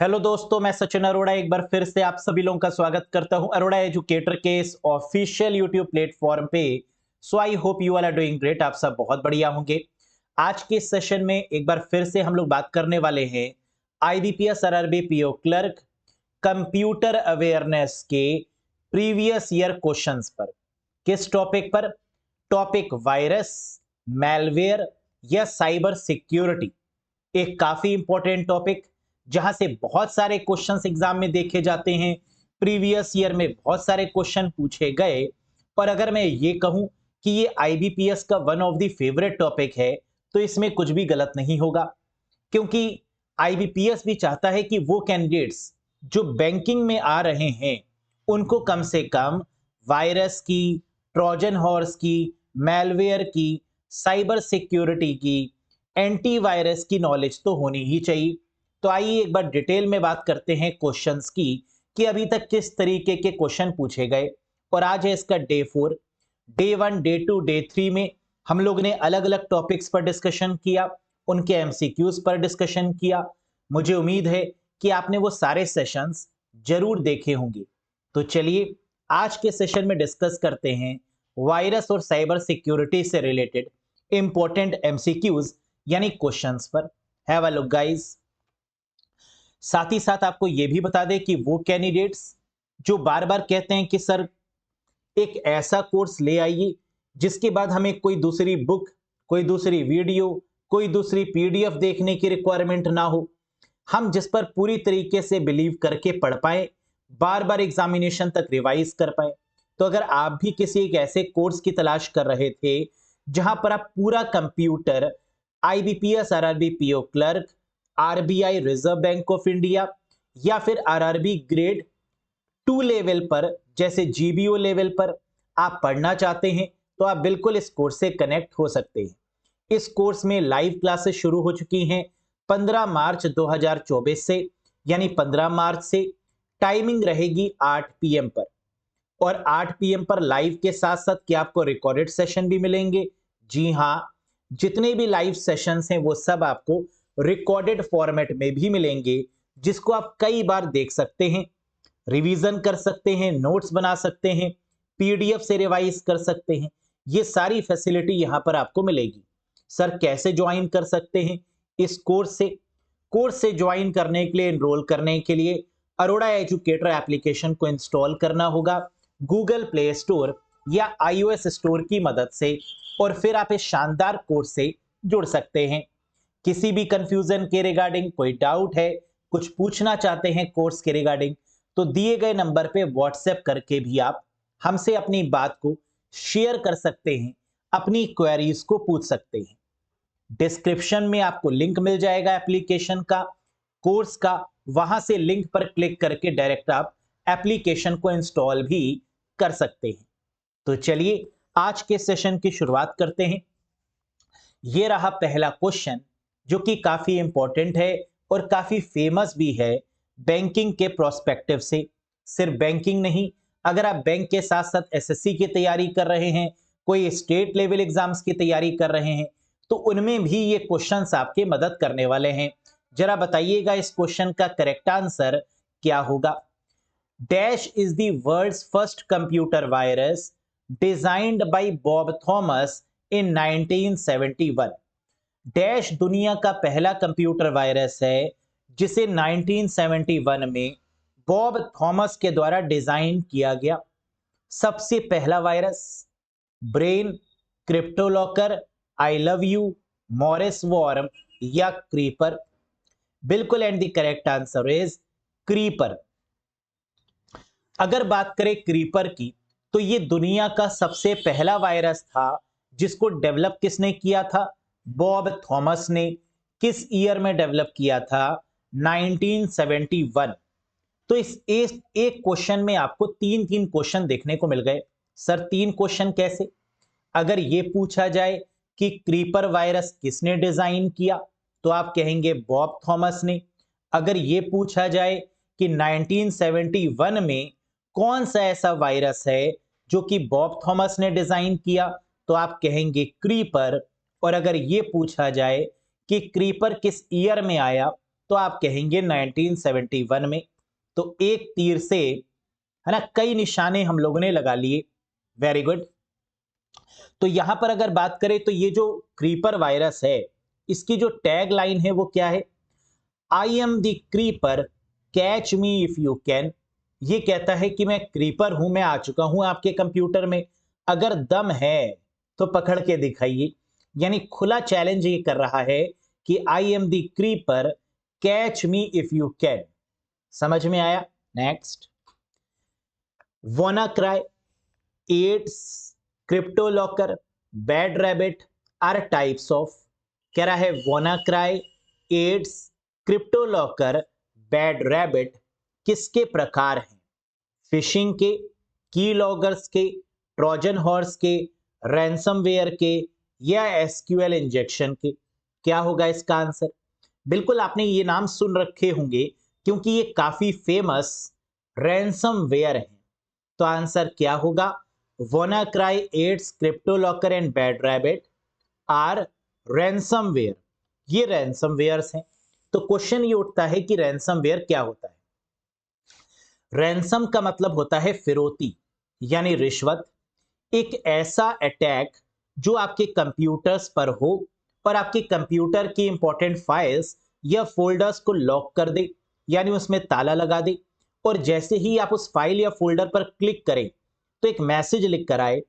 Hello दोस्तों, मैं सचिन अरोड़ा एक बार फिर से आप सभी लोगों का स्वागत करता हूं अरोड़ा एजुकेटर के इस ऑफिशियल यूट्यूब प्लेटफॉर्म पे। So I hope you all are doing great. आप सब बहुत बढ़िया होंगे। आज के इस सेशन में एक बार फिर से हम लोग बात करने वाले हैं IBPS RRB PO clerk computer awareness के प्रीवियस ईयर क्वेश्चंस पर। किस टॉपिक पर? टॉपिक वायरस, मैलवेयर या साइबर सिक्योरिटी। एक काफी इंपॉर्टेंट टॉपिक जहां से बहुत सारे क्वेश्चंस एग्जाम में देखे जाते हैं। प्रीवियस ईयर में बहुत सारे क्वेश्चन पूछे गए। और अगर मैं ये कहूं कि ये आईबीपीएस का one of the favourite topic है तो इसमें कुछ भी गलत नहीं होगा, क्योंकि आईबीपीएस भी चाहता है कि वो कैंडिडेट्स जो बैंकिंग में आ रहे हैं उनको कम से कम वायरस की, ट्रोजन हॉर्स की, मैलवेयर की, साइबर सिक्योरिटी की, एंटीवायरस की नॉलेज तो होनी ही चाहिए। तो आइए एक बार डिटेल में बात करते हैं क्वेश्चंस की कि अभी तक किस तरीके के क्वेश्चन पूछे गए। और आज है इसका डे 4। डे 1, डे 2, डे 3 में हम लोग ने अलग अलग टॉपिक्स पर डिस्कशन किया, उनके एमसीक्यूज पर डिस्कशन किया। मुझे उम्मीद है कि आपने वो सारे सेशंस जरूर देखे होंगे। तो चलिए आज के सेशन में डिस्कस करते हैं वायरस और साइबर सिक्योरिटी से रिलेटेड इंपॉर्टेंट एमसीक्यूज यानी क्वेश्चंस पर। Have a look guys. साथ ही साथ आपको यह भी बता दें कि वो कैंडिडेट्स जो बार बार कहते हैं कि सर एक ऐसा कोर्स ले आइए जिसके बाद हमें कोई दूसरी बुक, कोई दूसरी वीडियो, कोई दूसरी पीडीएफ देखने की रिक्वायरमेंट ना हो, हम जिस पर पूरी तरीके से बिलीव करके पढ़ पाए, बार बार एग्जामिनेशन तक रिवाइज कर पाए। तो अगर आप भी किसी एक ऐसे कोर्स की तलाश कर रहे थे जहां पर आप पूरा computer IBPS RRB PO clerk, RBI reserve bank of India या फिर आरआरबी ग्रेड 2 लेवल पर जैसे जीबीओ लेवल पर आप पढ़ना चाहते हैं तो आप बिल्कुल इस कोर्स से कनेक्ट हो सकते हैं। इस कोर्स में लाइव क्लासेस शुरू हो चुकी हैं 15 मार्च 2024 से, यानी 15 मार्च से। टाइमिंग रहेगी 8 पीएम पर। और 8 पीएम पर लाइव के साथ साथ क्या आपको रिकॉर्डेड सेशन भी मिलेंगे? जी हां, जितने भी लाइव सेशंस हैं वो सब आपको रिकॉर्डेड फॉर्मेट में भी मिलेंगे, जिसको आप कई बार देख सकते हैं, रिवीजन कर सकते हैं, नोट्स बना सकते हैं, पीडीएफ से रिवाइज कर सकते हैं। ये सारी फैसिलिटी यहां पर आपको मिलेगी। सर कैसे ज्वाइन कर सकते हैं इस कोर्स से? कोर्स से ज्वाइन करने के लिए, एनरोल करने के लिए अरोड़ा एजुकेटर एप्लीकेशन को इंस्टॉल करना होगा गूगल प्ले स्टोर या आईओएस स्टोर की मदद से, और फिर आप इस शानदार कोर्स से जुड़ सकते हैं। किसी भी कंफ्यूजन के रिगार्डिंग, कोई डाउट है, कुछ पूछना चाहते हैं कोर्स के रिगार्डिंग, तो दिए गए नंबर पे व्हाट्सएप करके भी आप हमसे अपनी बात को शेयर कर सकते हैं, अपनी क्वेरीज को पूछ सकते हैं। डिस्क्रिप्शन में आपको लिंक मिल जाएगा एप्लीकेशन का, कोर्स का। वहां से लिंक पर क्लिक करके डायरेक्ट आप एप्लीकेशन को इंस्टॉल भी कर सकते हैं। तो चलिए आज के सेशन की शुरुआत करते हैं। ये रहा पहला क्वेश्चन जो कि काफी इंपॉर्टेंट है और काफी फेमस भी है बैंकिंग के प्रोस्पेक्टिव से। सिर्फ बैंकिंग नहीं, अगर आप बैंक के साथ साथ एसएससी की तैयारी कर रहे हैं, कोई स्टेट लेवल एग्जाम्स की तैयारी कर रहे हैं, तो उनमें भी ये क्वेश्चंस आपके मदद करने वाले हैं। जरा बताइएगा इस क्वेश्चन का करेक्ट आंसर क्या होगा। Dash is the world's first computer virus designed by Bob Thomas in 1971। Dash दुनिया का पहला कंप्यूटर वायरस है जिसे 1971 में बॉब थॉमस के द्वारा डिजाइन किया गया। सबसे पहला virus brain, CryptoLocker, I love you, Morris worm या क्रीपर? बिल्कुल, and the correct answer is creeper. अगर बात करें क्रीपर की, तो ये दुनिया का सबसे पहला वायरस था जिसको डेवलप किसने किया था? बॉब थॉमस ने। किस ईयर में डेवलप किया था? 1971। तो इस एक क्वेश्चन में आपको तीन तीन क्वेश्चन देखने को मिल गए। सर तीन क्वेश्चन कैसे? अगर ये पूछा जाए कि क्रीपर वायरस किसने डिजाइन किया, तो आप कहेंगे बॉब थॉमस ने। अगर ये पूछा जाए कि 1971 में कौन सा ऐसा वायरस है जो कि बॉब थॉमस ने डिजाइन किया, तो आप कहेंगे क्रीपर। और अगर ये पूछा जाए कि क्रीपर किस ईयर में आया, तो आप कहेंगे 1971 में। तो एक तीर से, है ना, कई निशाने हम लोगों ने लगा लिए। Very good. तो यहां पर अगर बात करें तो ये जो क्रीपर वायरस है, इसकी जो टैग लाइन है वो क्या है? आई am the creeper, catch me if you can. ये कहता है कि मैं क्रीपर हूं, मैं आ चुका हूं आपके कंप्यूटर में, अगर दम है तो पकड़ के दिखाइए। यानी खुला चैलेंज ये कर रहा है कि I am the creeper, catch me if you can. समझ में आया? Next, WannaCry, AIDS, crypto locker, bad rabbit are types of. कह रहा है WannaCry, AIDS, crypto locker, bad rabbit किसके प्रकार हैं? फिशिंग के, की लॉगर्स के, ट्रोजन हॉर्स के, रैंसमवेयर के, या एसक्यूएल इंजेक्शन के? क्या होगा इसका आंसर? बिल्कुल आपने ये नाम सुन रखे होंगे क्योंकि ये काफी फेमस रैंसमवेयर है। तो आंसर क्या होगा? WannaCry, AIDS, crypto locker and bad rabbit are ransomware. ये रैंसमवेयर्स हैं। तो क्वेश्चन ये उठता है कि रैंसमवेयर क्या होता है? रैंसम का मतलब होता है फिरौती, यानी रिश्वत। एक ऐसा अटैक जो आपके कंप्यूटर्स पर हो और आपके कंप्यूटर की इंपॉर्टेंट फाइल्स या फोल्डर्स को लॉक कर दे, यानी उसमें ताला लगा दे, और जैसे ही आप उस फाइल या फोल्डर पर क्लिक करें तो एक मैसेज लिख कर आए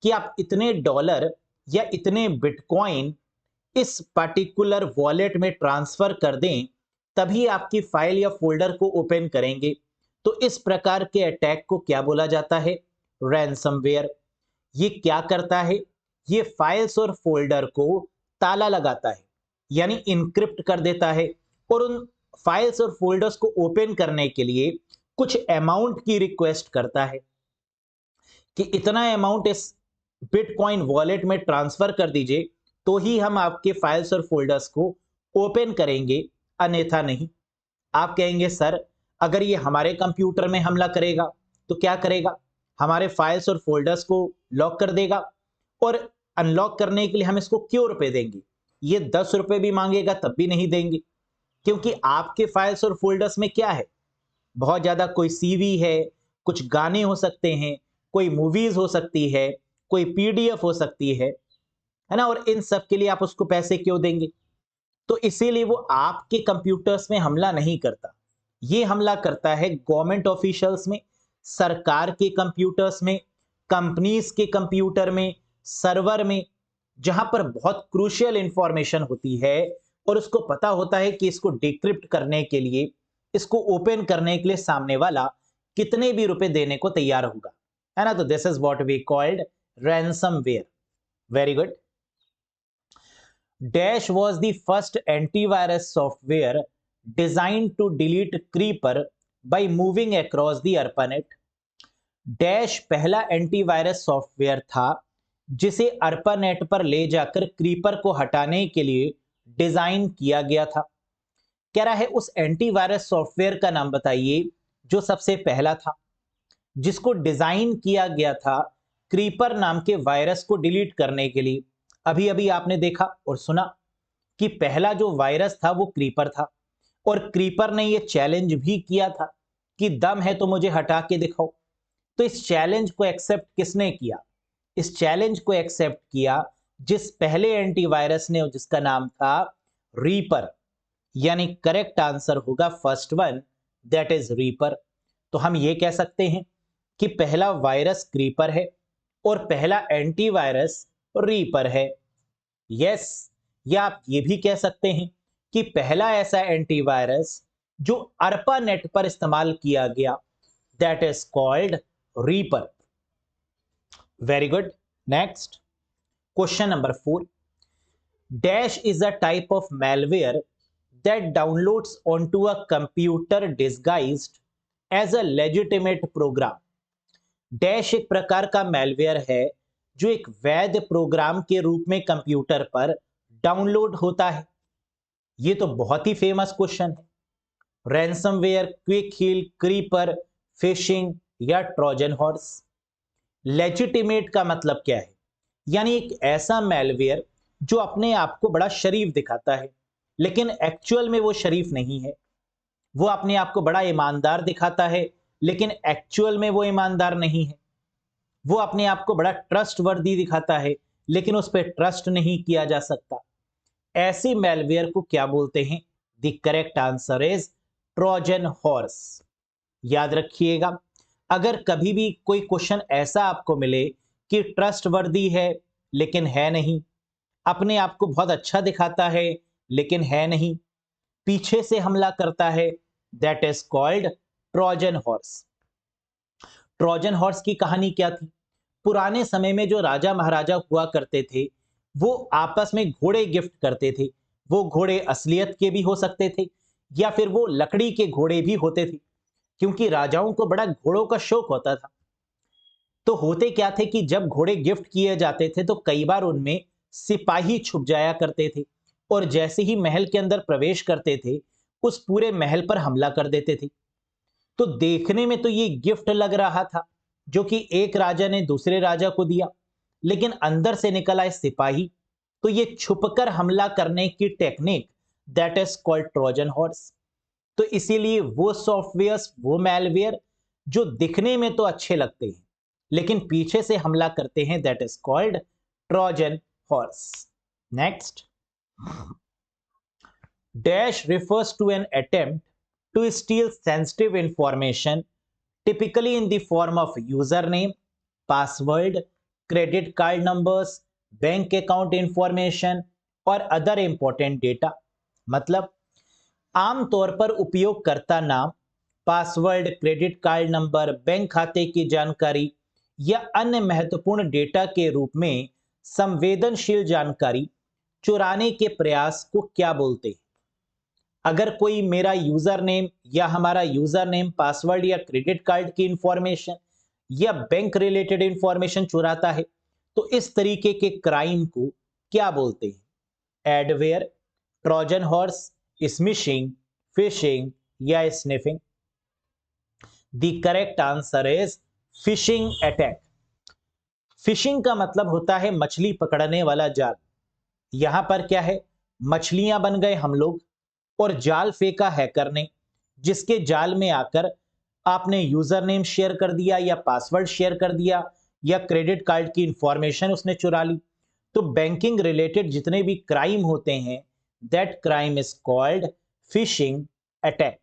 कि आप इतने डॉलर या इतने बिटकॉइन इस पर्टिकुलर वॉलेट में ट्रांसफर कर दें, तभी आपकी फाइल या फोल्डर को ओपन करेंगे। तो इस प्रकार के अटैक को क्या बोला जाता है? रैंसमवेयर। ये क्या करता है? ये फाइल्स और फोल्डर को ताला लगाता है, यानी इनक्रिप्ट कर देता है, और उन फाइल्स और फोल्डर्स को ओपन करने के लिए कुछ अमाउंट की रिक्वेस्ट करता है कि इतना अमाउंट इस बिटकॉइन वॉलेट में ट्रांसफर कर दीजिए, तो ही हम आपके फाइल्स और फोल्डर्स को ओपन करेंगे, अन्यथा नहीं। आप कहेंगे सर, अगर ये हमारे कंप्यूटर में हमला करेगा तो क्या करेगा? हमारे फाइल्स और फोल्डर्स को लॉक कर देगा, और अनलॉक करने के लिए हम इसको क्यों रुपए देंगे? ये 10 रुपए भी मांगेगा तब भी नहीं देंगे, क्योंकि आपके फाइल्स और फोल्डर्स में क्या है? बहुत ज्यादा कोई सीवी है, कुछ गाने हो सकते हैं, कोई मूवीज हो सकती है, कोई पीडीएफ हो सकती है ना, और इन सब के लिए आप उसको पैसे क्यों देंगे? तो इसीलिए वो आपके कंप्यूटर्स में हमला नहीं करता। ये हमला करता है गवर्नमेंट ऑफिशियल्स में, सरकार के कंप्यूटर्स में, कंपनीज के कंप्यूटर में, सर्वर में, जहां पर बहुत क्रूशियल इंफॉर्मेशन होती है और उसको पता होता है कि इसको डिक्रिप्ट करने के लिए, इसको ओपन करने के लिए सामने वाला कितने भी रुपए देने को तैयार होगा, है ना। तो this is what we called ransomware. Very good. Dash was the first antivirus software designed to delete creeper by moving across the ARPANET. Dash पहला एंटीवायरस सॉफ्टवेयर था जिसे ARPANET पर ले जाकर क्रीपर को हटाने के लिए डिजाइन किया गया था। कह रहा है उस एंटीवायरस सॉफ्टवेयर का नाम बताइए जो सबसे पहला था, जिसको डिजाइन किया गया था क्रीपर नाम के वायरस को डिलीट करने के लिए। अभी अभी आपने देखा और सुना कि पहला जो वायरस था वो क्रीपर था, और क्रीपर ने ये चैलेंज भी किया था कि दम है तो मुझे हटा के दिखाओ। तो इस चैलेंज को एक्सेप्ट किसने किया? इस चैलेंज को एक्सेप्ट किया जिस पहले एंटीवायरस ने, जिसका नाम था रीपर। यानी करेक्ट आंसर होगा first one, that is reaper. तो हम ये कह सकते हैं कि पहला वायरस क्रीपर है और पहला एंटीवायरस रीपर है। यस, या आप ये भी कह सकते हैं कि पहला ऐसा एंटीवायरस जो ARPANET पर इस्तेमाल किया गया, that is called reaper. Very good. Next, question number 4। Dash is a type of malware that downloads onto a computer disguised as a legitimate program. Dash एक प्रकार का मैलवेयर है जो एक वैध प्रोग्राम के रूप में कंप्यूटर पर डाउनलोड होता है। ये तो बहुत ही फेमस क्वेश्चन है। Ransomware, Quick Heal, creeper, phishing या ट्रोजन हॉर्स। लेजिटिमेट का मतलब क्या है? यानी एक ऐसा मैलवेयर जो अपने आप को बड़ा शरीफ दिखाता है, लेकिन एक्चुअल में वो शरीफ नहीं है। वो अपने आप को बड़ा ईमानदार दिखाता है, लेकिन एक्चुअल में वो ईमानदार नहीं है। वो अपने आप को बड़ा ट्रस्टवर्दी दिखाता है, लेकिन उस पर ट्रस्ट नहीं किया जा सकता। ऐसी मैलवेयर को क्या बोलते हैं? The correct answer is Trojan horse. याद रखिएगा, अगर कभी भी कोई क्वेश्चन ऐसा आपको मिले कि ट्रस्टवर्दी है लेकिन है नहीं, अपने आप को बहुत अच्छा दिखाता है लेकिन है नहीं, पीछे से हमला करता है, that is called Trojan horse. Trojan horse की कहानी क्या थी? पुराने समय में जो राजा महाराजा हुआ करते थे, वो आपस में घोड़े गिफ्ट करते थे। वो घोड़े असलियत के भी हो सकते थे या फिर वो लकड़ी के घोड़े भी होते थे, क्योंकि राजाओं को बड़ा घोड़ों का शौक होता था। तो होते क्या थे कि जब घोड़े गिफ्ट किए जाते थे तो कई बार उनमें सिपाही छुप जाया करते थे, और जैसे ही महल के अंदर प्रवेश करते थे, उस पूरे महल पर हमला कर देते थे। तो देखने में तो ये गिफ्ट लग रहा था जो कि एक राजा ने दूसरे राजा को दिया, लेकिन अंदर से निकल आए सिपाही। तो ये छुपकर हमला करने की technique, that is called Trojan horse. तो इसीलिए वो सॉफ्टवेयर, वो मैलवेयर जो दिखने में तो अच्छे लगते हैं लेकिन पीछे से हमला करते हैं, that is called Trojan horse. Next, dash refers to an attempt to steal sensitive information, typically in the form of username, password, credit card numbers, bank account information और other important data। मतलब आमतौर पर उपयोगकर्ता नाम, password, credit card number, bank खाते की जानकारी या अन्य महत्वपूर्ण डेटा के रूप में संवेदनशील जानकारी चुराने के प्रयास को क्या बोलते हैं? अगर कोई मेरा यूजर नेम या हमारा यूजर नेम, पासवर्ड या क्रेडिट कार्ड की इंफॉर्मेशन या बैंक रिलेटेड इंफॉर्मेशन चुराता है, तो इस तरीके के क्राइम को क्या बोलते हैं? Adware, Trojan horse, smishing, phishing या sniffing? The correct answer is phishing attack. Phishing का मतलब होता है मछली पकड़ने वाला जाल। यहां पर क्या है, मछलियां बन गए हम लोग और जाल फेंका हैकर ने, जिसके जाल में आकर आपने यूजर नेम शेयर कर दिया या पासवर्ड शेयर कर दिया या क्रेडिट कार्ड की इंफॉर्मेशन उसने चुरा ली। तो बैंकिंग रिलेटेड जितने भी क्राइम होते हैं, that crime is called phishing attack.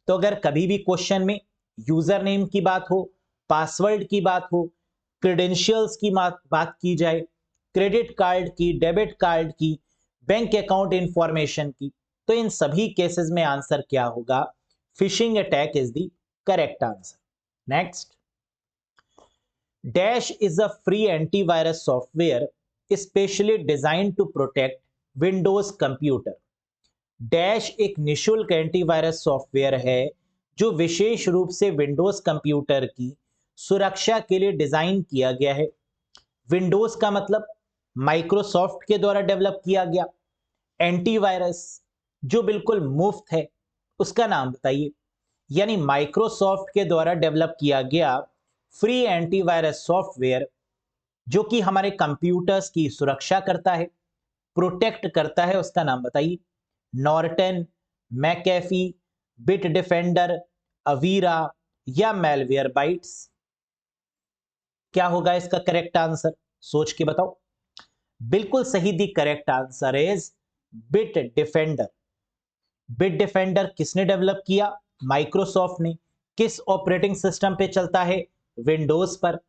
तो अगर कभी भी क्वेश्चन में यूजर नेम की बात हो, पासवर्ड की बात हो, क्रेडेंशियल्स की बात की जाए, क्रेडिट कार्ड की, डेबिट कार्ड की, बैंक अकाउंट इंफॉर्मेशन की, तो इन सभी केसेस में आंसर क्या होगा? Phishing attack is the correct answer. Next, dash is a free antivirus software specially designed to protect Windows computer. Dash एक निशुल्क एंटीवायरस सॉफ्टवेयर है जो विशेष रूप से विंडोज कंप्यूटर की सुरक्षा के लिए डिजाइन किया गया है। विंडोज का मतलब माइक्रोसॉफ्ट के द्वारा डेवलप किया गया। एंटीवायरस जो बिल्कुल मुफ्त है, उसका नाम बताइए। यानी माइक्रोसॉफ्ट के द्वारा डेवलप किया गया फ्री एंटीवायरस सॉफ्टवेयर जो कि हमारे कंप्यूटर्स की सुरक्षा करता है, प्रोटेक्ट करता है, उसका नाम बताइए। Norton, McAfee, bit defender, Avira या मैलवेयर बाइट्स? क्या होगा इसका करेक्ट आंसर? सोच के बताओ। बिल्कुल सही, the correct answer is bit defender. Bit defender किसने डेवलप किया? माइक्रोसॉफ्ट ने। किस ऑपरेटिंग सिस्टम पे चलता है? विंडोज पर।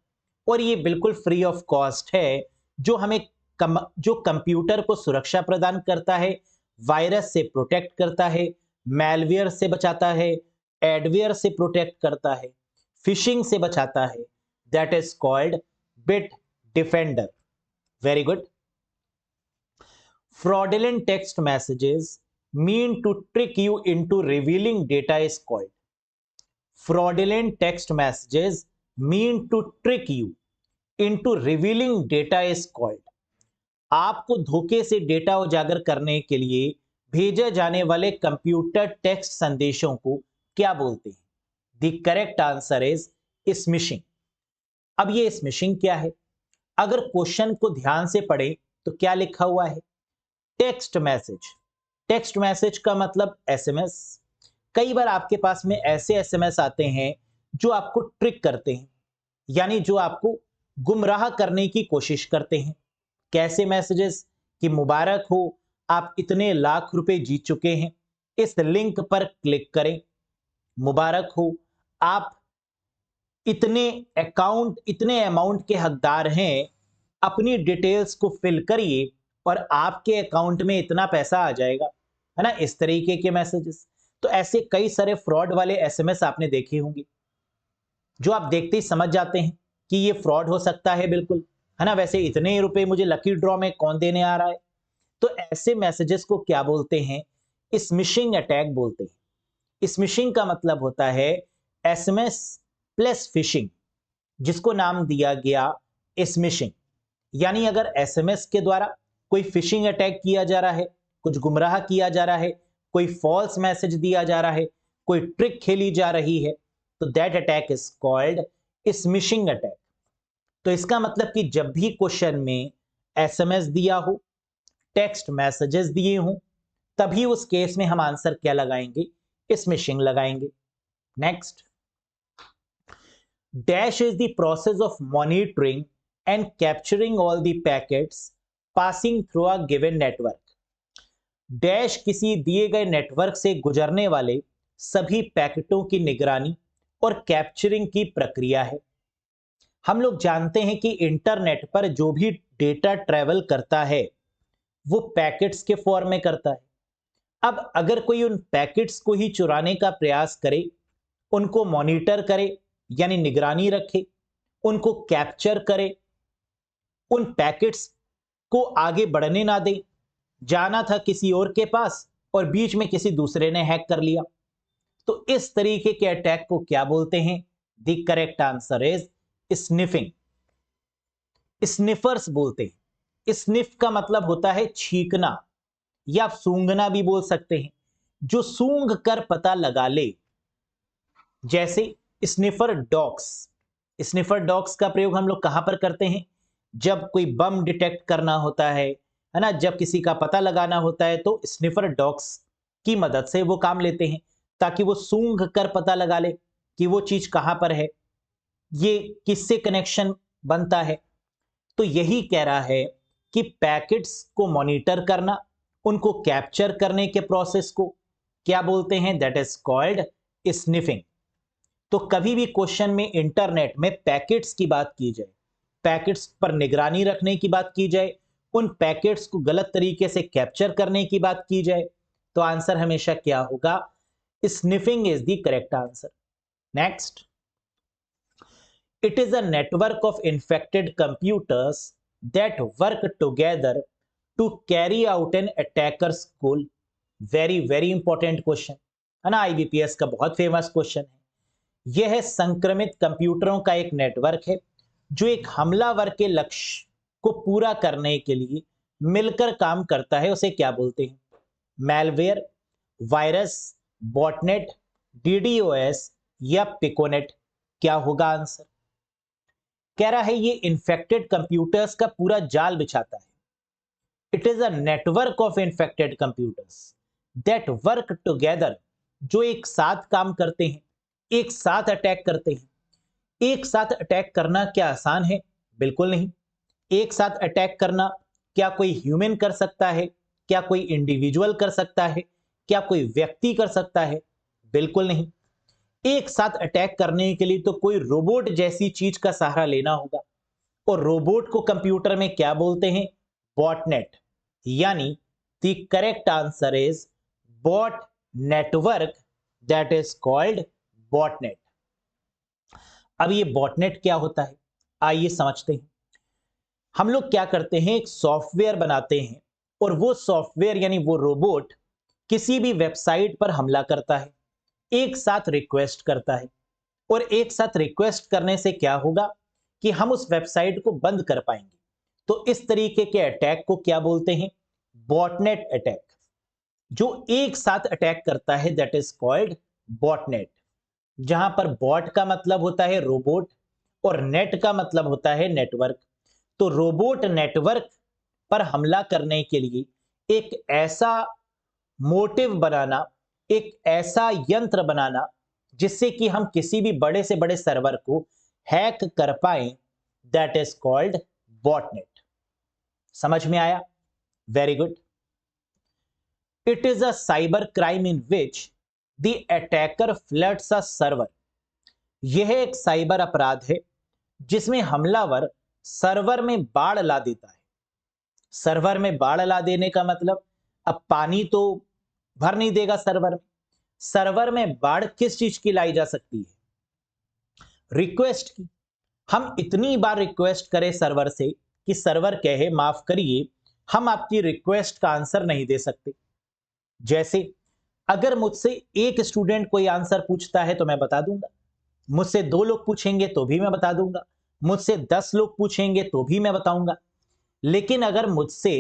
और ये बिल्कुल फ्री ऑफ कॉस्ट है, जो हमें जो कंप्यूटर को सुरक्षा प्रदान करता है, वायरस से प्रोटेक्ट करता है, मैलवेयर से बचाता है, एडवेयर से प्रोटेक्ट करता है, फिशिंग से बचाता है, that is called bit defender. Very good. fraudulent text messages mean to trick you into revealing data is called? Fraudulent text messages mean to trick you into revealing data is called? आपको धोखे से data उजागर करने के लिए भेजे जाने वाले कंप्यूटर टेक्स्ट संदेशों को क्या बोलते हैं? The correct answer is smishing. अब ये स्मिशिंग क्या है? अगर क्वेश्चन को ध्यान से पढ़े तो क्या लिखा हुआ है? टेक्स्ट मैसेज टेक्स्ट मैसेज का मतलब एसएमएस। कई बार आपके पास में ऐसे एसएमएस आते हैं जो आपको ट्रिक करते हैं, यानी जो आपको गुमराह करने की कोशिश करते हैं। कैसे मैसेजेस? कि मुबारक हो, आप इतने लाख रुपए जीत चुके हैं, इस लिंक पर क्लिक करें। मुबारक हो, आप इतने अमाउंट के हकदार हैं, अपनी डिटेल्स को फिल करिए और आपके अकाउंट में इतना पैसा आ जाएगा, है ना, इस तरीके के मैसेजेस। तो ऐसे कई सारे फ्रॉड वाले एसएमएस आपने देखे होंगे, जो आप देखते ही समझ जाते हैं कि ये फ्रॉड हो सकता है, बिल्कुल, है ना। वैसे इतने रुपए मुझे लकी ड्रॉ में कौन देने आ रहा है? तो ऐसे मैसेजेस को क्या बोलते हैं? स्मिशिंग अटैक बोलते हैं। स्मिशिंग का मतलब होता है एसएमएस प्लस फिशिंग, जिसको नाम दिया गया स्मिशिंग। यानी अगर एसएमएस के द्वारा कोई फिशिंग अटैक किया जा रहा है, कुछ गुमराह किया जा रहा है, कोई फॉल्स मैसेज दिया जा रहा है, कोई ट्रिक खेली जा रही है, तो that attack is called smishing attack. तो इसका मतलब कि जब भी क्वेश्चन में एसएमएस दिया हो, टेक्स्ट मैसेजेस दिए हों, तभी उस केस में हम आंसर क्या लगाएंगे? स्मिशिंग लगाएंगे। Next, dash is the process of monitoring and capturing all the packets passing through a given network। Dash किसी दिए गए नेटवर्क से गुजरने वाले सभी पैकेटों की निगरानी और कैप्चरिंग की प्रक्रिया है। हम लोग जानते हैं कि इंटरनेट पर जो भी डेटा ट्रैवल करता है वो पैकेट्स के फॉर्म में करता है। अब अगर कोई उन पैकेट्स को ही चुराने का प्रयास करे, उनको मॉनिटर करे यानी निगरानी रखे, उनको कैप्चर करे, उन पैकेट्स को आगे बढ़ने ना दे, जाना था किसी और के पास और बीच में किसी दूसरे ने हैक कर लिया, तो इस तरीके के अटैक को क्या बोलते हैं? The correct answer is sniffing. Sniffers बोलते हैं। स्निफ का मतलब होता है छींकना या आप सूंघना भी बोल सकते हैं, जो सूंघ कर पता लगा ले। जैसे स्निफर डॉग्स। स्निफर डॉग्स का प्रयोग हम लोग कहां पर करते हैं? जब कोई बम डिटेक्ट करना होता है ना, जब किसी का पता लगाना होता है, तो स्निफर डॉग्स की मदद से वो काम लेते हैं, ताकि वो सूंघ कर पता लगा ले कि वो चीज कहां पर है, ये किससे कनेक्शन बनता है। तो यही कह रहा है कि पैकेट्स को मॉनिटर करना, उनको कैप्चर करने के प्रोसेस को क्या बोलते हैं? That is called sniffing. तो कभी भी क्वेश्चन में इंटरनेट में पैकेट्स की बात की जाए, पैकेट्स पर निगरानी रखने की बात की जाए, उन पैकेट्स को गलत तरीके से कैप्चर करने की बात की जाए, तो आंसर हमेशा क्या होगा? Sniffing is the correct answer. Next, it is a network of infected computers that work together to carry out an attackers goal. Very very important question है ना, आईबीपीएस का बहुत फेमस क्वेश्चन है। यह संक्रमित कंप्यूटरों का एक नेटवर्क है जो एक हमलावर के लक्ष्य को पूरा करने के लिए मिलकर काम करता है। उसे क्या बोलते हैं? मैलवेयर, वायरस, बॉटनेट, डीडीओएस या पिकोनेट? क्या होगा आंसर? कह रहा है ये इंफेक्टेड कंप्यूटर्स का पूरा जाल बिछाता है। It is a network of infected computers that work together, जो एक साथ काम करते हैं, एक साथ अटैक करते हैं। एक साथ अटैक करना क्या आसान है? बिल्कुल नहीं। एक साथ अटैक करना क्या कोई ह्यूमन कर सकता है? क्या कोई इंडिविजुअल कर सकता है? क्या कोई व्यक्ति कर सकता है? बिल्कुल नहीं। एक साथ अटैक करने के लिए तो कोई रोबोट जैसी चीज का सहारा लेना होगा, और रोबोट को कंप्यूटर में क्या बोलते हैं? बॉटनेट। यानी the correct answer is bought network, that is called botnet. अब ये बॉटनेट क्या होता है, आइए समझते हैं। हम लोग क्या करते हैं? एक सॉफ्टवेयर बनाते हैं, और वो सॉफ्टवेयर यानी वो रोबोट किसी भी वेबसाइट पर हमला करता है, एक साथ रिक्वेस्ट करता है, और एक साथ रिक्वेस्ट करने से क्या होगा कि हम उस वेबसाइट को बंद कर पाएंगे। तो इस तरीके के अटैक को क्या बोलते हैं? Botnet attack. जो एक साथ अटैक करता है दैट इज कॉल्ड बॉटनेट, जहां पर बॉट का मतलब होता है रोबोट और नेट का मतलब होता है नेटवर्क। तो रोबोट नेटवर्क पर हमला करने के लिए एक ऐसा मोटिव बनाना, एक ऐसा यंत्र बनाना जिससे कि हम किसी भी बड़े से बड़े सर्वर को हैक कर पाए, दैट इज कॉल्ड बॉटनेट। समझ में आया? Very good. It is a cyber crime in which the attacker floods a server. यह एक साइबर अपराध है जिसमें हमलावर सर्वर में बाढ़ ला देता है। सर्वर में बाढ़ ला देने का मतलब, अब पानी तो भर नहीं देगा सर्वर में। सर्वर में बाढ़ किस चीज की लाई जा सकती है? रिक्वेस्ट की। हम इतनी बार रिक्वेस्ट करें सर्वर से कि सर्वर कहे माफ करिए, हम आपकी रिक्वेस्ट का आंसर नहीं दे सकते। जैसे अगर मुझसे एक स्टूडेंट कोई आंसर पूछता है तो मैं बता दूंगा, मुझसे 2 लोग पूछेंगे तो भी मैं बता दूंगा, मुझसे 10 लोग पूछेंगे तो भी मैं बताऊंगा। लेकिन अगर मुझसे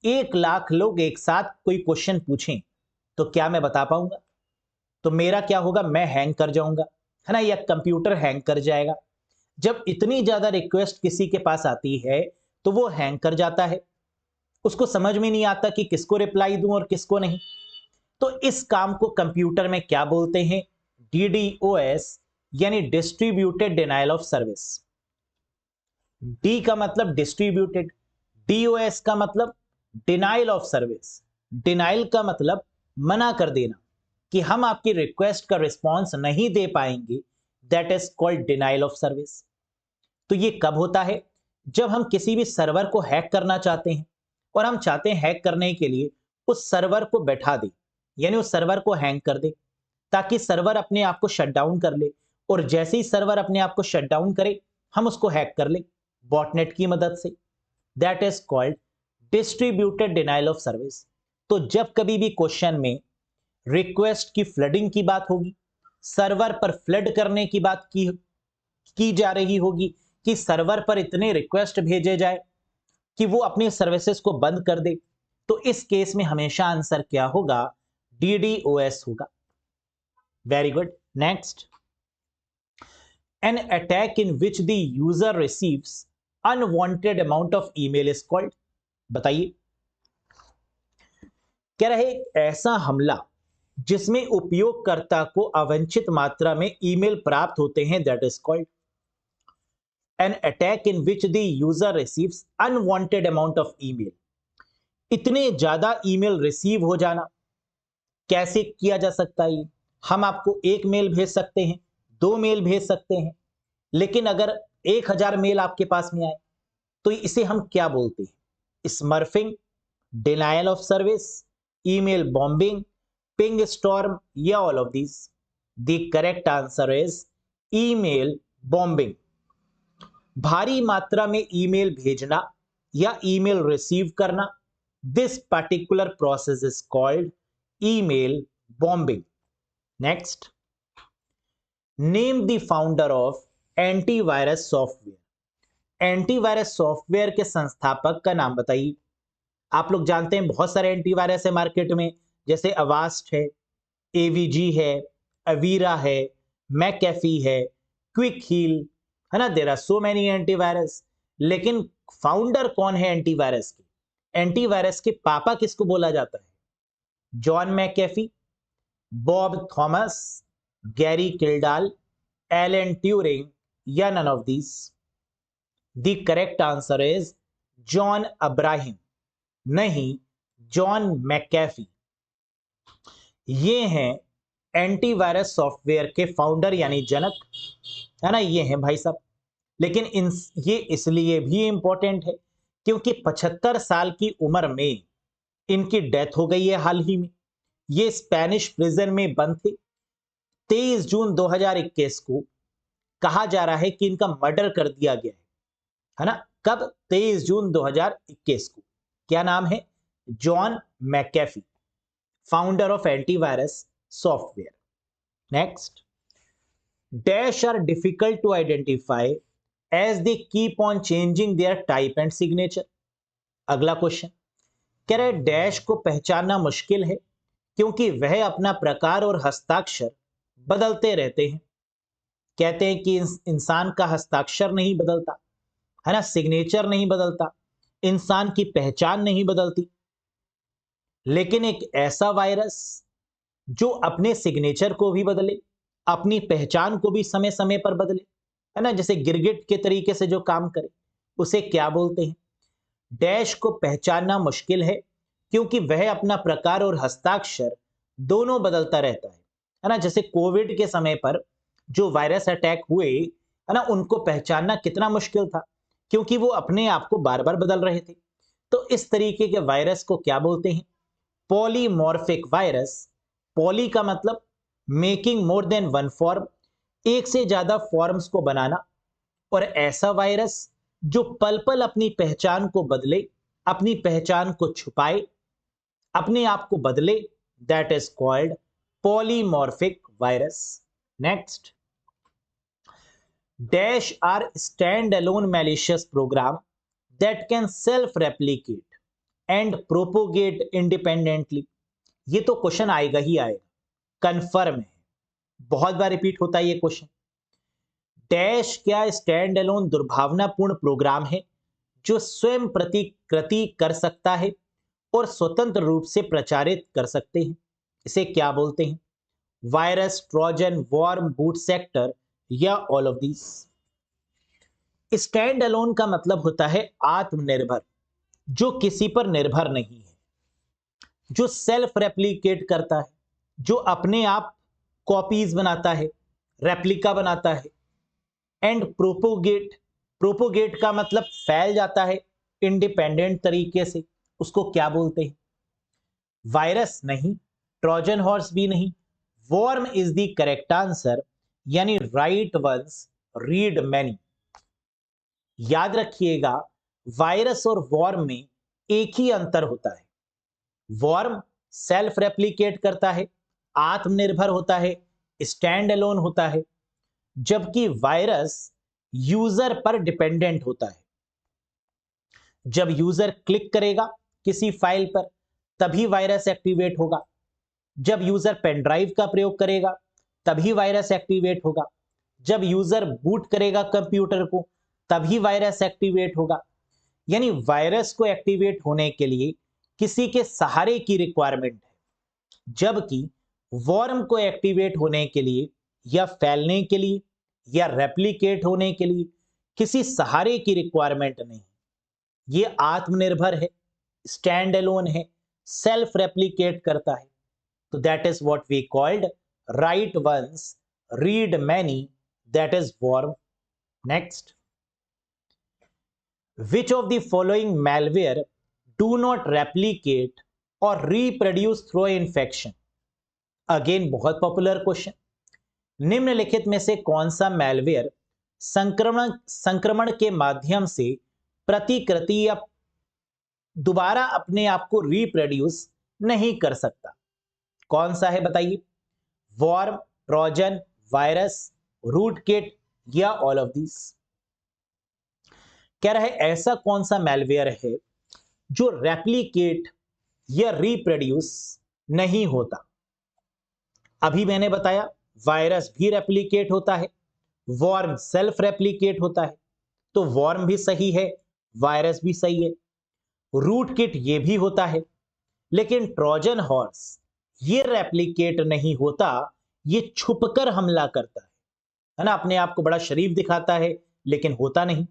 1 लाख लोग एक साथ कोई क्वेश्चन पूछें तो क्या मैं बता पाऊंगा? तो मेरा क्या होगा, मैं हैंग कर जाऊंगा, है ना, या कंप्यूटर हैंग कर जाएगा। जब इतनी ज्यादा रिक्वेस्ट किसी के पास आती है तो वो हैंग कर जाता है, उसको समझ में नहीं आता कि किसको रिप्लाई दूं और किसको नहीं। तो इस काम को कंप्यूटर में क्या बोलते हैं? DDoS, यानी distributed denial of service. D का मतलब डिस्ट्रीब्यूटेड, DOS का मतलब डिनाइल ऑफ सर्विस। डिनाइल का मतलब मना कर देना कि हम आपकी रिक्वेस्ट का रिस्पॉन्स नहीं दे पाएंगे, that is called denial of service. तो ये कब होता है? जब हम किसी भी सर्वर को हैक करना चाहते हैं और हम चाहते हैं हैक करने के लिए उस सर्वर को बैठा दे, यानी उस सर्वर को हैंग कर दे ताकि सर्वर अपने आप को शट डाउन कर ले, और जैसे ही सर्वर अपने आप को शट डाउन करे हम उसको हैक कर ले बॉटनेट की मदद से। That is called distributed denial of service. तो जब कभी भी क्वेश्चन में रिक्वेस्ट की फ्लडिंग की बात होगी, सर्वर पर फ्लड करने की बात की जा रही होगी कि सर्वर पर इतने रिक्वेस्ट भेजे जाए कि वो अपनी सर्विसेज को बंद कर दे, तो इस केस में हमेशा आंसर क्या होगा? DDoS होगा। Very good. Next, an attack in which the user receives unwanted amount of email is called. बताइए। कह रहे एक ऐसा हमला जिसमें उपयोगकर्ता को अवांछित मात्रा में ईमेल प्राप्त होते हैं, that is called an attack in which the user receives unwanted amount of email. इतने ज्यादा ईमेल रिसीव हो जाना। कैसे किया जा सकता है? हम आपको एक मेल भेज सकते हैं, 2 मेल भेज सकते हैं, लेकिन अगर 1000 मेल आपके पास में आए तो इसे हम क्या बोलते हैं? Smurfing, denial of service, email bombing, ping storm, या all of these? The correct answer is email bombing. भारी मात्रा में ईमेल भेजना या ईमेल रिसीव करना, this particular process is called email bombing. Next, name the founder of antivirus software. Antivirus software के संस्थापक का नाम बताइए। आप लोग जानते हैं बहुत सारे एंटीवायरस है मार्केट में, जैसे अवास्ट है, एवीजी है, अवीरा है, मैकेफी है, क्विक हील, है ना। There are so many antivirus. लेकिन फाउंडर कौन है एंटीवायरस के? एंटीवायरस के पापा किसको बोला जाता है? John McAfee, Bob Thomas, Gary Kildall, Alan Turing, या none of these? The correct answer is John Abraham, नहीं जॉन मैकेफी। ये हैं एंटीवायरस सॉफ्टवेयर के फाउंडर यानी जनक, है ना, ये हैं भाई साहब। लेकिन ये इसलिए भी इंपॉर्टेंट है क्योंकि 75 साल की उम्र में इनकी डेथ हो गई है हाल ही में। ये स्पेनिश प्रिजन में बंद थे। 23 जून 2021 को कहा जा रहा है कि इनका मर्डर कर दिया गया है ना। कब? 23 जून 2021 को। क्या नाम है? John McAfee, founder of antivirus software. Next, dash are difficult to identify as they keep on changing their type and signature. अगला क्वेश्चन कह रहे डैश को पहचानना मुश्किल है क्योंकि वह अपना प्रकार और हस्ताक्षर बदलते रहते हैं। कहते हैं कि इंसान का हस्ताक्षर नहीं बदलता, है ना, सिग्नेचर नहीं बदलता, इंसान की पहचान नहीं बदलती। लेकिन एक ऐसा वायरस जो अपने सिग्नेचर को भी बदले, अपनी पहचान को भी समय समय पर बदले, है ना, जैसे गिरगिट के तरीके से जो काम करे, उसे क्या बोलते हैं? डैश को पहचानना मुश्किल है क्योंकि वह अपना प्रकार और हस्ताक्षर दोनों बदलता रहता है ना। जैसे कोविड के समय पर जो वायरस अटैक हुए, है ना, उनको पहचानना कितना मुश्किल था क्योंकि वो अपने आप को बार बार बदल रहे थे। तो इस तरीके के वायरस को क्या बोलते हैं? Polymorphic virus. पॉली का मतलब making more than one form, एक से ज्यादा फॉर्म्स को बनाना। और ऐसा वायरस जो पल पल अपनी पहचान को बदले, अपनी पहचान को छुपाए, अपने आप को बदले, that is called polymorphic virus. Next, dash are stand alone malicious program that can self replicate and propagate independently. ये तो क्वेश्चन आएगा ही आएगा, कंफर्म है, बहुत बार रिपीट होता है ये क्वेश्चन। डैश क्या स्टैंड अलोन दुर्भावनापूर्ण प्रोग्राम है जो स्वयं प्रतिकृति कर सकता है और स्वतंत्र रूप से प्रचारित कर सकते हैं? इसे क्या बोलते हैं? Virus, Trojan, worm, boot sector या all of these? Stand alone का मतलब होता है आत्मनिर्भर, जो किसी पर निर्भर नहीं है, जो सेल्फ रेप्लिकेट करता है, जो अपने आप कॉपीज बनाता है, रेप्लिका बनाता है। एंड प्रोपोगेट, प्रोपोगेट का मतलब फैल जाता है इंडिपेंडेंट तरीके से, उसको क्या बोलते हैं? वायरस नहीं, ट्रोजन हॉर्स भी नहीं, worm is the correct answer, यानी राइट वंस रीड मैनी। याद रखिएगा, वायरस और वॉर्म में एक ही अंतर होता है। वॉर्म सेल्फ रेप्लिकेट करता है, आत्मनिर्भर होता है, स्टैंड अलोन होता है, जबकि वायरस यूजर पर डिपेंडेंट होता है। जब यूजर क्लिक करेगा किसी फाइल पर तभी वायरस एक्टिवेट होगा, जब यूजर पेन ड्राइव का प्रयोग करेगा तभी वायरस एक्टिवेट होगा, जब यूजर बूट करेगा कंप्यूटर को तभी वायरस एक्टिवेट होगा। यानी वायरस को एक्टिवेट होने के लिए किसी के सहारे की रिक्वायरमेंट है, जबकि वॉर्म को एक्टिवेट होने के लिए या फैलने के लिए या रेप्लिकेट होने के लिए किसी सहारे की रिक्वायरमेंट नहीं। ये आत्मनिर्भर है, स्टैंड अलोन है, सेल्फ रेप्लिकेट करता है। तो that is what we called write once read many, that is worm. Next, which of the following malware do not replicate or reproduce through infection? Again बहुत popular question. निम्नलिखित में से कौन सा मैलवेयर संक्रमण के माध्यम से प्रतिकृति या दोबारा अपने आप को रिप्रोड्यूस नहीं कर सकता? कौन सा है बताइए? वॉर्म, ट्रोजन, वायरस, रूटकिट या ऑल ऑफ दिस? कह रहा है ऐसा कौन सा मैलवेयर है जो रेप्लिकेट या रिप्रोड्यूस नहीं होता? अभी मैंने बताया वायरस भी रेप्लिकेट होता है, वॉर्म सेल्फ रेप्लिकेट होता है, तो वॉर्म भी सही है, वायरस भी सही है। रूट किट ये भी होता है, लेकिन ट्रोजन हॉर्स ये रेप्लिकेट नहीं होता, ये छुपकर हमला करता है ना, अपने आप को बड़ा शरीफ दिखाता है लेकिन होता नहीं।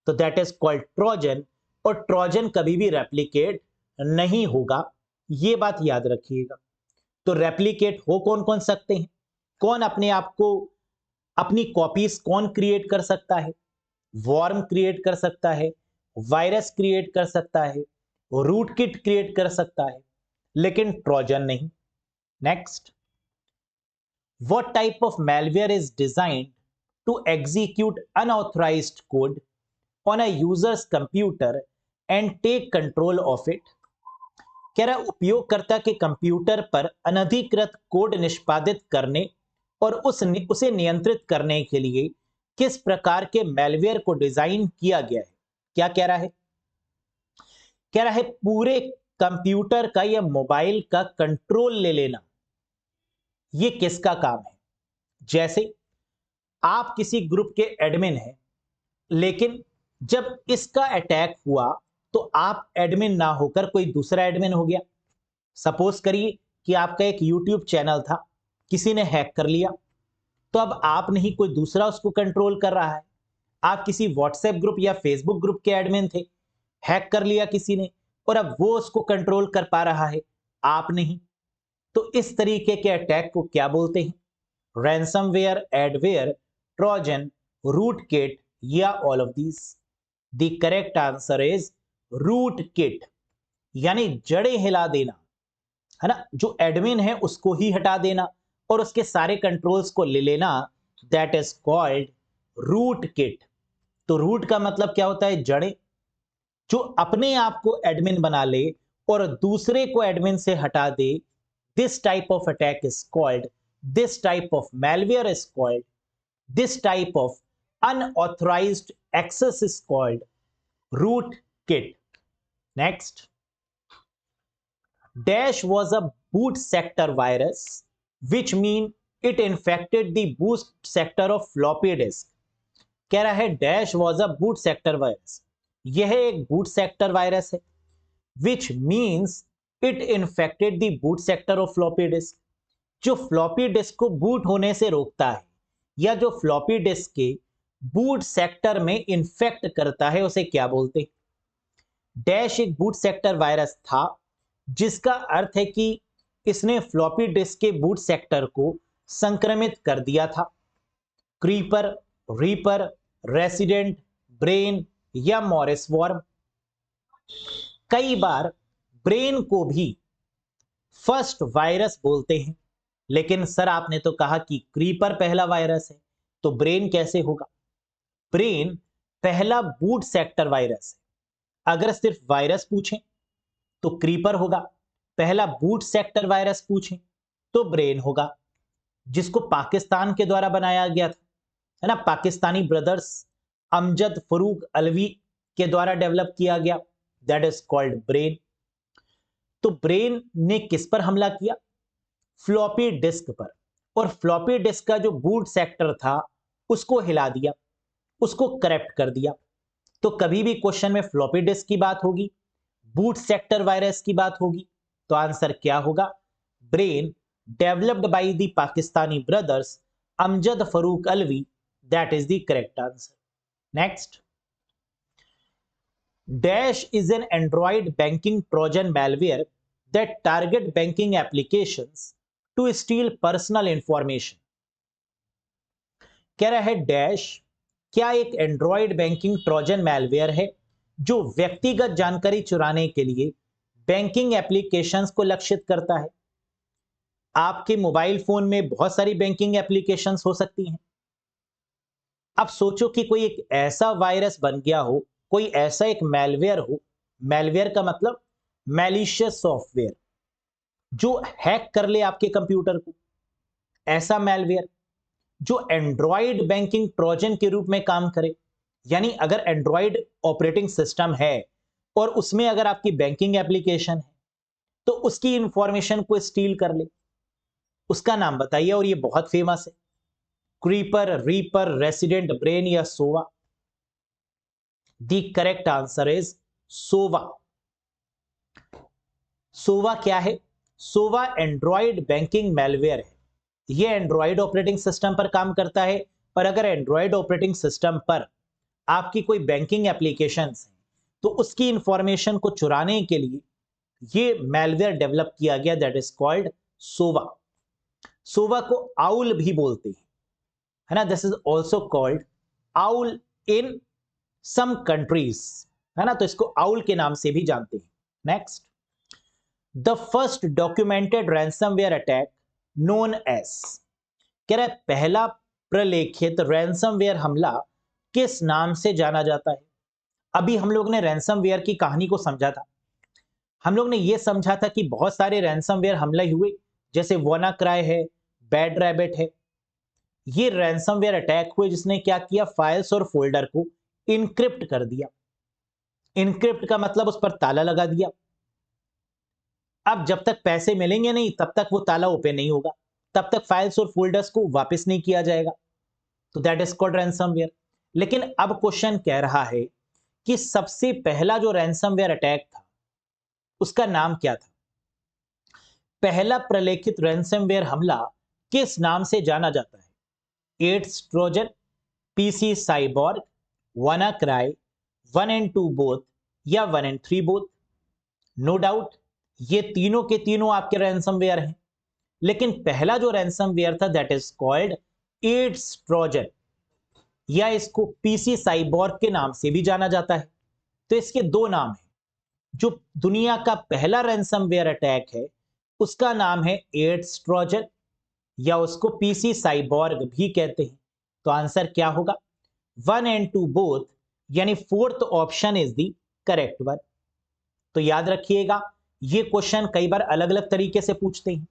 तो दैट इज कॉल्ड ट्रोजन, और ट्रोजन कभी भी रेप्लिकेट नहीं होगा, ये बात याद रखिएगा। तो रेप्लिकेट हो कौन कौन सकते हैं? कौन अपने आप को, अपनी कॉपीज कौन क्रिएट कर सकता है? वॉर्म क्रिएट कर सकता है, वायरस क्रिएट कर सकता है, रूटकिट क्रिएट कर सकता है, लेकिन ट्रोजन नहीं। Next, what type of malware is designed to execute unauthorised code on a user's computer and take control of it? कह रहा उपयोगकर्ता के कंप्यूटर पर अनधिकृत कोड निष्पादित करने और उसे नियंत्रित करने के लिए किस प्रकार के मैलवेयर को डिजाइन किया गया है? क्या कह रहा है? कह रहा है पूरे कंप्यूटर का या मोबाइल का कंट्रोल ले लेना, ये किसका काम है? जैसे आप किसी ग्रुप के एडमिन हैं, लेकिन जब इसका अटैक हुआ तो आप एडमिन ना होकर कोई दूसरा एडमिन हो गया, सपोज करिए कि आपका एक यूट्यूब चैनल था, किसी ने हैक कर लिया, तो अब आप नहीं कोई दूसरा उसको कंट्रोल कर रहा है। आप किसी व्हाट्सएप ग्रुप या फेसबुक ग्रुप के एडमिन थे, हैक कर लिया किसी ने और अब वो उसको कंट्रोल कर पा रहा है, आप नहीं। तो इस तरीके के अटैक को क्या बोलते हैं? रैंसमवेयर, एडवेयर, ट्रोजन, रूटकिट या all of these? The correct answer is rootkit, यानी जड़ें हिला देना, है ना, जो एडमिन है उसको ही हटा देना और उसके सारे कंट्रोल्स को ले लेना, दैट इज कॉल्ड रूटकिट। तो रूट का मतलब क्या होता है? जड़ें। जो अपने आप को एडमिन बना ले और दूसरे को एडमिन से हटा दे, this type of attack is called, this type of malware is called, this type of unauthorized access is called rootkit. Next, dash was a boot sector virus, which mean it infected the boot sector of floppy disk. कह रहा है dash was a boot sector virus, यह एक boot sector virus है, which means it infected the boot sector of floppy disk, जो floppy disk को boot होने से रोकता है या जो फ्लॉपी डिस्क के बूट सेक्टर में इंफेक्ट करता है, उसे क्या बोलते हैं? डैश एक बूट सेक्टर वायरस था, जिसका अर्थ है कि इसने फ्लॉपी डिस्क के बूट सेक्टर को संक्रमित कर दिया था। क्रीपर, रीपर, रेसिडेंट, ब्रेन या मॉरिस वॉर्म? कई बार ब्रेन को भी फर्स्ट वायरस बोलते हैं, लेकिन सर आपने तो कहा कि क्रीपर पहला वायरस है, तो ब्रेन कैसे होगा? ब्रेन पहला बूट सेक्टर वायरस है। अगर सिर्फ वायरस पूछें तो क्रीपर होगा, पहला बूट सेक्टर वायरस पूछें तो ब्रेन होगा, जिसको पाकिस्तान के द्वारा बनाया गया था, है ना, पाकिस्तानी ब्रदर्स अमजद फरूक अलवी के द्वारा डेवलप किया गया, दैट इज कॉल्ड ब्रेन। तो ब्रेन ने किस पर हमला किया? फ्लॉपी डिस्क पर, और फ्लॉपी डिस्क का जो बूट सेक्टर था उसको हिला दिया, उसको करप्ट कर दिया। तो कभी भी क्वेश्चन में फ्लॉपी डिस्क की बात होगी, बूट सेक्टर वायरस की बात होगी, तो आंसर क्या होगा? Brain developed by the Pakistani brothers Amjad Farooq Alvi, that is the correct answer. Next, dash is an Android banking Trojan malware that target banking applications to steal personal information. कह रहा है डैश क्या एक एंड्रॉइड बैंकिंग ट्रोजन malware है जो व्यक्तिगत जानकारी चुराने के लिए बैंकिंग एप्लीकेशंस को लक्षित करता है। आपके मोबाइल फोन में बहुत सारी बैंकिंग एप्लीकेशंस हो सकती हैं। अब सोचो कि कोई एक ऐसा वायरस बन गया हो, कोई ऐसा एक malware हो, malware का मतलब मैलिशियस सॉफ्टवेयर, जो हैक कर ले आपके कंप्यूटर को, ऐसा malware जो एंड्रॉइड बैंकिंग ट्रोजन के रूप में काम करे। यानी अगर एंड्रॉइड ऑपरेटिंग सिस्टम है और उसमें अगर आपकी बैंकिंग एप्लीकेशन है तो उसकी इंफॉर्मेशन को स्टील कर ले, उसका नाम बताइए। और ये बहुत फेमस है, क्रीपर, रीपर, रेसिडेंट, ब्रेन या सोवा? द करेक्ट आंसर इज सोवा। सोवा क्या है? सोवा एंड्रॉइड बैंकिंग malware है। यह एंड्रॉइड ऑपरेटिंग सिस्टम पर काम करता है, पर अगर एंड्रॉइड ऑपरेटिंग सिस्टम पर आपकी कोई बैंकिंग एप्लीकेशंस है तो उसकी इंफॉर्मेशन को चुराने के लिए ये malware डेवलप किया गया, that is called Sova. Sova को आउल भी बोलते हैं, है ना, this is also called owl in some countries, है ना, तो इसको आउल के नाम से भी जानते हैं। Next, the first documented ransomware attack known as, कह रहा है पहला प्रलेखित रैंसमवेयर हमला किस नाम से जाना जाता है? अभी हम लोग ने रैंसमवेयर की कहानी को समझा था। हम लोग ने यह समझा था कि बहुत सारे रैंसमवेयर हमले हुए, जैसे WannaCry है, बैड रैबिट है। ये रैंसमवेयर अटैक हुए जिसने क्या किया? फाइल्स और फोल्डर को इनक्रिप्ट कर दिया। इनक्रिप्ट का मतलब उस पर ताला लगा दिया। अब जब तक पैसे मिलेंगे नहीं तब तक वो ताला ओपन नहीं होगा, तब तक फाइल्स और फोल्डर्स को वापस नहीं किया जाएगा, तो दैट इज कॉल्ड रैंसमवेयर। लेकिन अब क्वेश्चन कह रहा है कि सबसे पहला जो रैंसमवेयर अटैक था उसका नाम क्या था? पहला प्रलेखित रैंसमवेयर हमला किस नाम से जाना जाता है? AIDS Trojan, PC Cyborg, WannaCry, 1 and 2 both या 1 and 3 बोथ? नो डाउट ये तीनों के तीनों आपके रैंसमवेयर हैं, लेकिन पहला जो रैंसमवेयर था that is called AIDS Trojan, या इसको पीसी साइबॉर्ग के नाम से भी जाना जाता है। तो इसके दो नाम हैं। जो दुनिया का पहला रैंसमवेयर अटैक है उसका नाम है एड्स ट्रोजन, या उसको पीसी साइबॉर्ग भी कहते हैं। तो आंसर क्या होगा? 1 and 2 बोथ, यानी fourth option is the correct one. तो याद रखिएगा ये क्वेश्चन कई बार अलग अलग तरीके से पूछते हैं,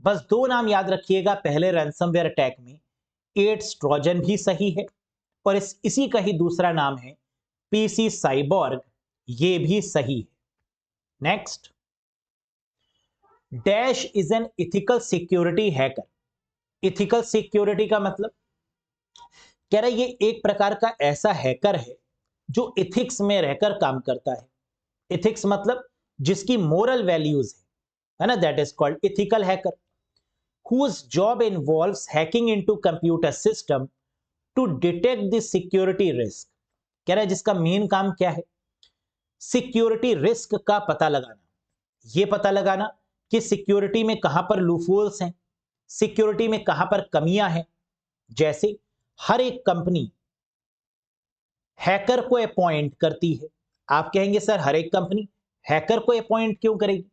बस दो नाम याद रखिएगा। पहले रैंसमवेयर अटैक में एड्स ट्रोजन भी सही है, और इसी का ही दूसरा नाम है पीसी साइबॉर्ग, ये भी सही है। Next, dash is an ethical security hacker. Ethical security का मतलब कह रहा है ये एक प्रकार का ऐसा हैकर है जो इथिक्स में रहकर काम करता है। इथिक्स मतलब जिसकी मोरल वैल्यूज है ना, that is called ethical hacker. whose job involves hacking into computer system to detect the security risk। कह रहा है जिसका मेन काम क्या है? सिक्योरिटी रिस्क का पता लगाना। यह पता लगाना कि सिक्योरिटी में कहां पर लूपहोल्स हैं, सिक्योरिटी में कहां पर कमियां हैं। जैसे हर एक कंपनी हैकर को अपॉइंट करती है। आप कहेंगे सर हर एक कंपनी हैकर को अपॉइंट क्यों करेगी?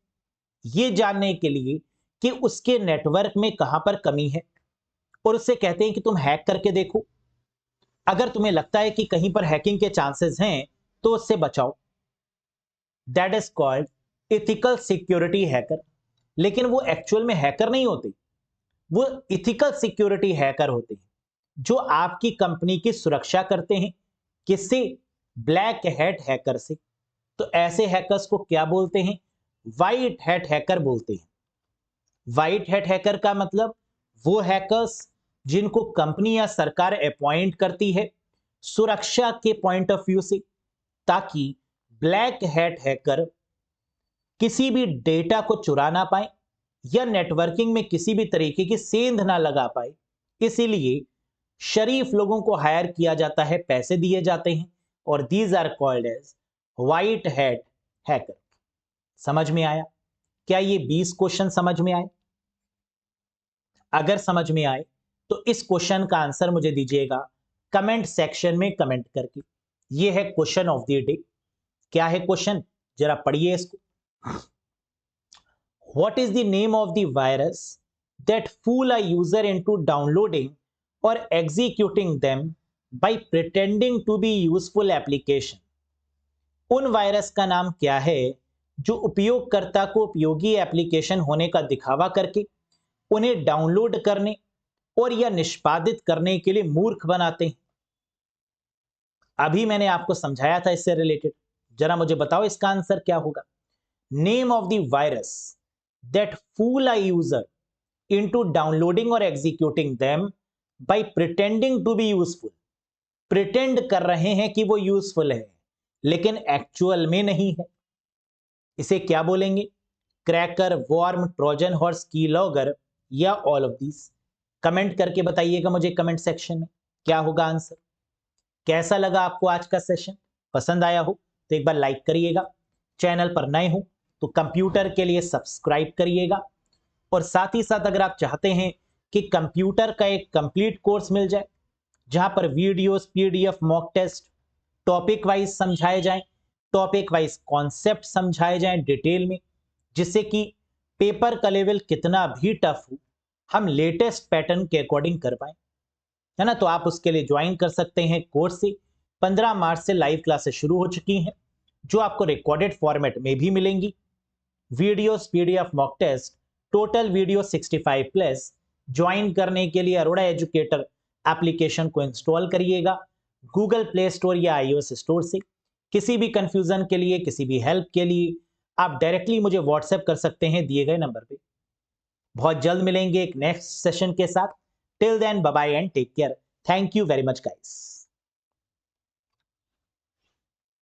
यह जानने के लिए कि उसके नेटवर्क में कहां पर कमी है, और उससे कहते हैं कि तुम हैक करके देखो। अगर तुम्हें लगता है कि कहीं पर हैकिंग के चांसेस हैं तो उससे बचाओ। That is called ethical security hacker. लेकिन वो एक्चुअल में हैकर नहीं होते, वो इथिकल सिक्योरिटी हैकर होते हैं जो आपकी कंपनी की सुरक्षा करते हैं। किससे? ब्लैक हैट हैकर से। तो ऐसे हैकर्स को क्या बोलते हैं? व्हाइट हैट हैकर बोलते हैं। व्हाइट हैट हैकर का मतलब वो हैकर्स जिनको कंपनी या सरकार अपॉइंट करती है सुरक्षा के पॉइंट ऑफ व्यू से, ताकि ब्लैक हैट हैकर किसी भी डेटा को चुरा ना पाए या नेटवर्किंग में किसी भी तरीके की सेंध ना लगा पाए। इसीलिए शरीफ लोगों को हायर किया जाता है, पैसे दिए जाते हैं, और these are called as white hat hacker. समझ में आया? क्या ये 20 क्वेश्चन समझ में आए? अगर समझ में आए तो इस क्वेश्चन का आंसर मुझे दीजिएगा कमेंट सेक्शन में कमेंट करके। ये है क्वेश्चन ऑफ द डे। क्या है क्वेश्चन? जरा पढ़िए इसको। What is the name of the virus that fool a user into downloading और executing them by pretending to be useful application. उन वायरस का नाम क्या है जो उपयोगकर्ता को उपयोगी एप्लीकेशन होने का दिखावा करके उन्हें डाउनलोड करने और या निष्पादित करने के लिए मूर्ख बनाते हैं? अभी मैंने आपको समझाया था इससे रिलेटेड, जरा मुझे बताओ इसका आंसर क्या होगा? Name of the virus that fool a user into downloading और executing them by pretending to be useful. Pretend कर रहे हैं कि वो यूजफुल है लेकिन एक्चुअल में नहीं है। इसे क्या बोलेंगे? Cracker, warm, Trojan horse, keylogger या ऑल ऑफ दीज? कमेंट करके बताइएगा मुझे कमेंट सेक्शन में क्या होगा आंसर। कैसा लगा आपको आज का सेशन? पसंद आया हो तो एक बार लाइक करिएगा, चैनल पर नए हो तो कंप्यूटर के लिए सब्सक्राइब करिएगा, और साथ ही साथ अगर आप चाहते हैं कि कंप्यूटर का एक कंप्लीट कोर्स मिल जाए जहां पर videos, PDF, mock test topic wise समझाए जाएं, टॉपिक वाइज कॉन्सेप्ट समझाए जाएं डिटेल में, जिससे कि पेपर का लेवल कितना भी टफ हो हम लेटेस्ट पैटर्न के अकॉर्डिंग कर पाए, है ना, तो आप उसके लिए ज्वाइन कर सकते हैं कोर्स से। 15 मार्च से लाइव क्लासेस शुरू हो चुकी हैं जो आपको रिकॉर्डेड फॉर्मेट में भी मिलेंगी। Videos, PDF, mock test, total video 65+। Join करने के लिए अरोड़ा एजुकेटर एप्लीकेशन को इंस्टॉल करिएगा गूगल प्ले स्टोर या आईओएस स्टोर से। किसी भी कंफ्यूजन के लिए, किसी भी हेल्प के लिए आप डायरेक्टली मुझे व्हाट्सएप कर सकते हैं दिए गए नंबर पे। बहुत जल्द मिलेंगे एक नेक्स्ट सेशन के साथ। Till then bye bye and take care. Thank you very much guys.